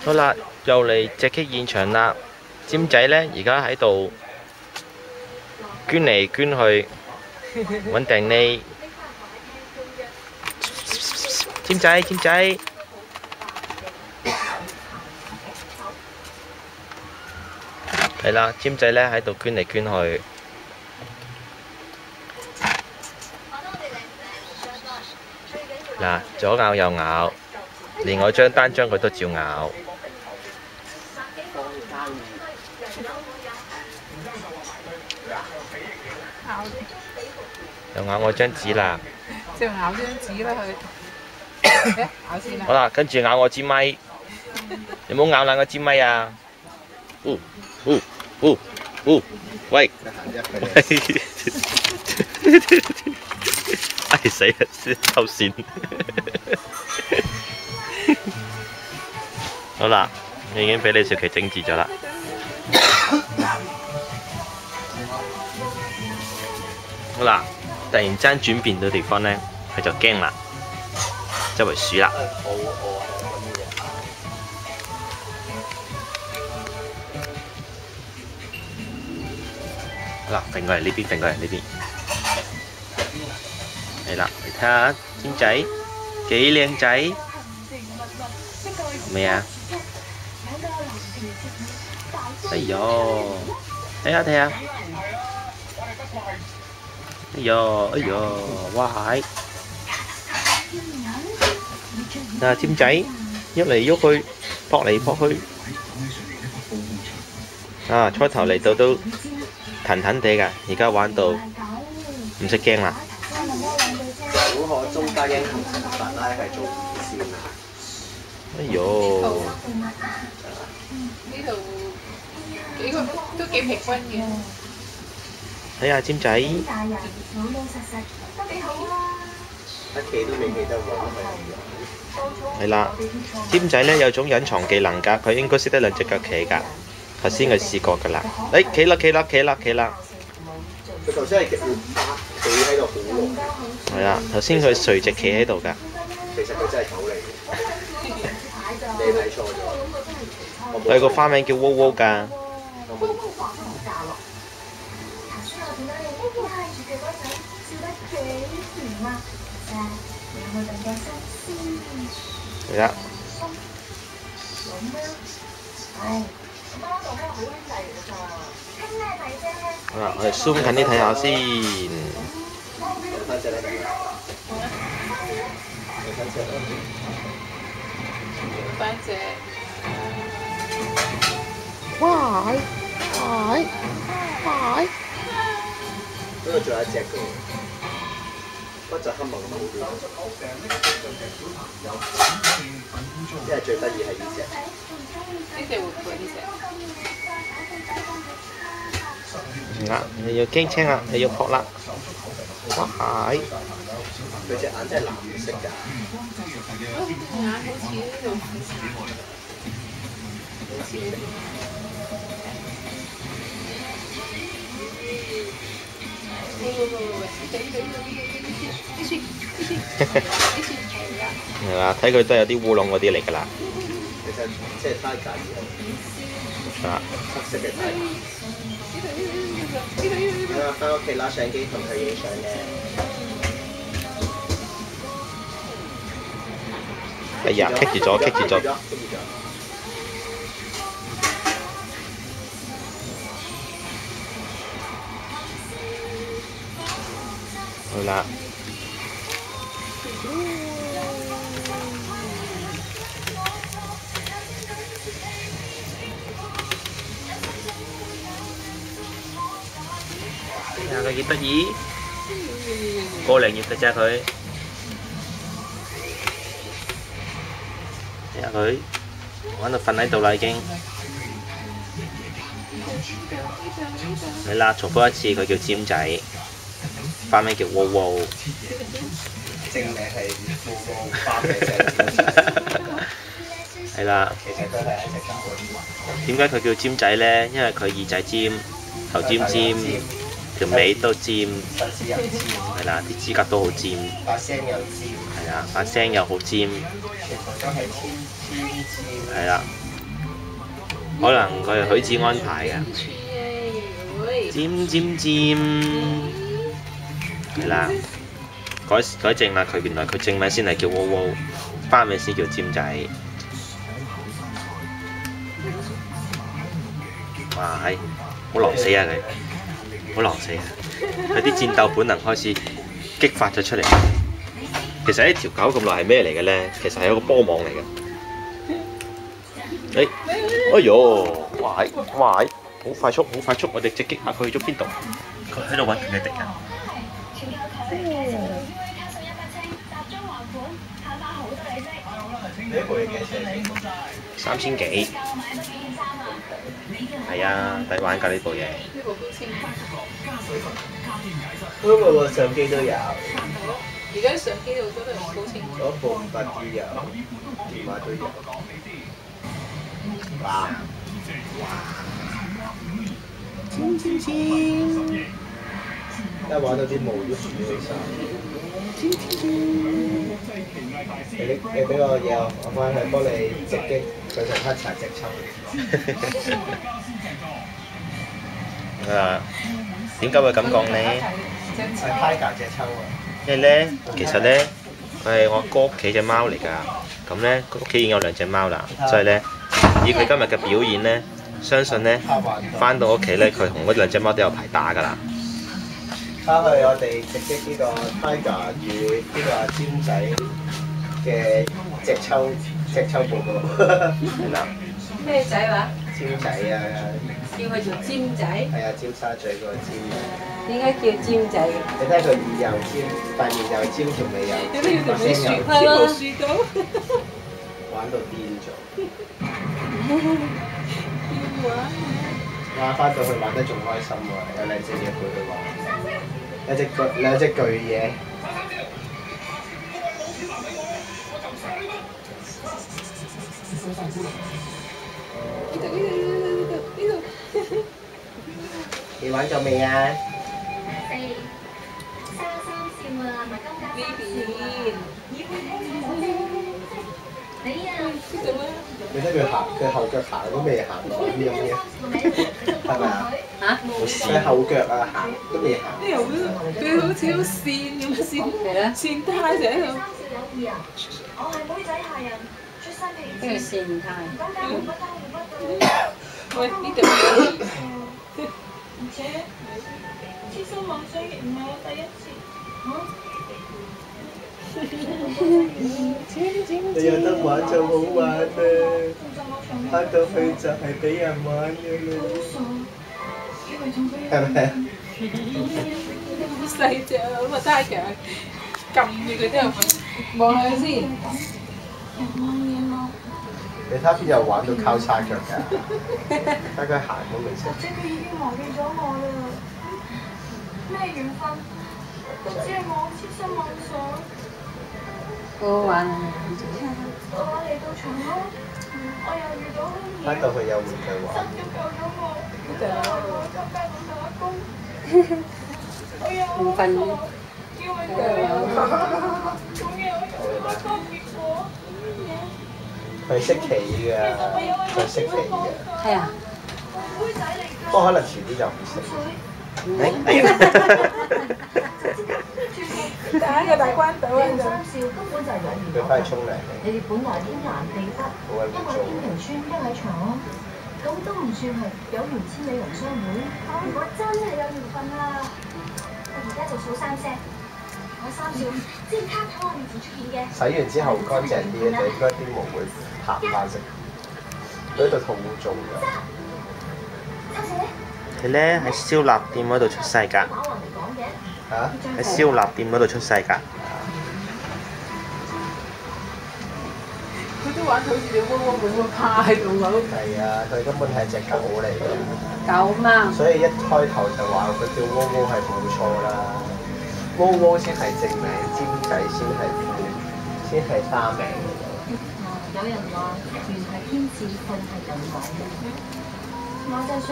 好啦，又嚟隻 K 現場啦。尖仔呢，而家喺度捐嚟捐去，揾定呢。尖仔，尖仔，係啦，尖仔呢喺度捐嚟捐去。嗱，左咬右咬，連我張單張佢都照咬。又咬我張紙啦！就咬張紙啦佢，咬先啦。好啦，跟住咬我支咪，你唔好咬爛我支咪啊！喂！唉死啦！偷線。好啦，已經俾李兆琪整治咗啦。好啦，突然間轉變到地方呢，佢就驚啦，周圍鼠啦。好啦，揈過嚟呢邊，揈過嚟呢邊。係啦，你睇下尖仔幾靚仔，咩啊？哎呦，睇下睇下，哎呦哎呦，哇係！嗱，尖仔喐嚟喐去，撲嚟撲去，啊初頭嚟到都騰騰地㗎，而家玩到唔識驚啦。小可中加英雄成法拉係做二線啊！哎呦！呢度幾個都幾平均嘅。睇下尖仔，一企都未企得穩係。係啦，尖仔呢有種隱藏技能㗎，佢應該識得兩隻腳企㗎。頭先佢試過㗎啦。誒，企啦企啦企啦企啦！佢頭先係企喺度好耐。係啦，頭先佢垂直企喺度㗎。其實佢真係狗嚟嘅，你睇錯咗。佢個花名叫窩窩㗎。係啦。好啦，我哋 zoom 近啲睇下先。有翻隻咧，有翻隻啦。翻隻。哇！不過仲有一隻嘅喎，不過就黑蒙蒙啲。即係最得意係呢隻。呢隻會唔會呢隻？啊！你要驚青啦，你要撲啦！哇！佢隻眼真係藍色㗎。眼好似呢度好似。係啦，睇佢都有啲烏龍嗰啲嚟㗎啦。其實即係胎架以後。啊！黑色嘅胎。你話翻屋企攞相機同佢影相嘅。哎呀，棘住咗，棘住咗。好啦。睇下佢幾得意，個零月嘅啫佢。睇下佢玩到瞓喺度啦已經。係啦，重複一次，佢叫尖仔，花名叫窩窩。正名係窩窩，花名就係尖仔。係啦。其實都係一隻狗。點解佢叫尖仔呢？因為佢耳仔尖，頭尖尖，條尾都尖，係啦，啲指甲都好尖。把聲又尖。係係啊，把聲又好尖，全部都係尖。係啦，可能佢係許志安排嘅，尖尖尖，係啦，改正啦，佢原來佢正名先係叫 WOW WOW， 花名先叫尖仔。哇係，好狼死啊佢，好狼死啊！佢啲戰鬥本能開始激發咗出嚟。其實呢條狗咁耐係咩嚟嘅咧？其實係一個波網嚟嘅。哎呦，哇哇，好快速，好快速！我哋隻擊客佢去咗邊度？佢喺度揾佢嘅敵人。呢部嘢幾錢3000幾。係啊，抵玩㗎呢部嘢。呢部好清。嗰個相機都有，而家相機度都係好清。嗰部500D有，電話都有。哇！一玩到啲毛都豎起晒。你俾個嘢我翻去幫你直擊佢同黑柴直抽。點解會咁講呢？係 Tiger 隻抽啊！因為咧，其實咧，佢係我哥屋企隻貓嚟㗎。咁咧，佢屋企已經有2隻貓啦，所以咧，以佢今日嘅表現咧，相信咧，翻到屋企咧，佢同嗰2隻貓都有排打㗎啦。翻去我哋直擊呢個 Tiger 與呢個尖仔嘅隻抽報告。係啦。咩仔話？尖仔啊！叫佢做尖仔。係啊，尖沙咀嗰個尖。點解叫尖仔？你睇佢耳又尖，塊面又尖，條尾又尖，聲又尖，係咯，樹到。玩到癲咗。哇！翻到去玩得仲開心喎，有2隻嘢陪佢玩，兩隻巨嘢。呢度。你玩夠未啊？你睇佢行，佢後腳行都未行到咁嘅，係咪啊？嚇？佢後腳啊行都未行。佢好似好線咁線，線胎就喺度。跟住線胎。喂，呢度。而且痴心妄想亦唔係我第一次。你有得玩就好玩啊！翻到去就係俾人玩嘅啦，係咪啊？好細隻啊，咁啊真係其實撳住佢之後望下佢先。你睇下邊有玩到交叉腳㗎？睇佢行都未識。或者佢已經忘記咗我啦。咩緣分？只係我痴心妄想。好好玩啊！我嚟到長安，我又遇到兇險。翻到去有玩具玩。神都救咗我，我周街揾打工。我又唔瞓嘅。叫佢總有一個結果。佢識棋㗎，佢識棋㗎。係啊。不過可能遲啲就唔識。打個大關島啊！三少根本就係兩佢翻去沖涼。你哋本來天南地北，一喺天平村，一喺長安，咁都唔算係有緣千里人相會。如果真係有緣分啦，我而家就數3聲，我三少即刻喺我面前出現嘅。洗完之後乾淨啲，就應該啲毛會彈翻色。佢喺度好污糟㗎。佢咧喺燒臘店嗰度出世㗎。嚇？喺燒臘店嗰度出世㗎。佢都玩到好似隻窩窩咁趴喺度咁。係啊，佢根本係隻狗嚟嘅。狗嘛。所以一開頭就話佢叫窩窩係冇錯啦。窩窩先係正名，尖仔先係花名。有人話緣係天注定係人講嘅，我就算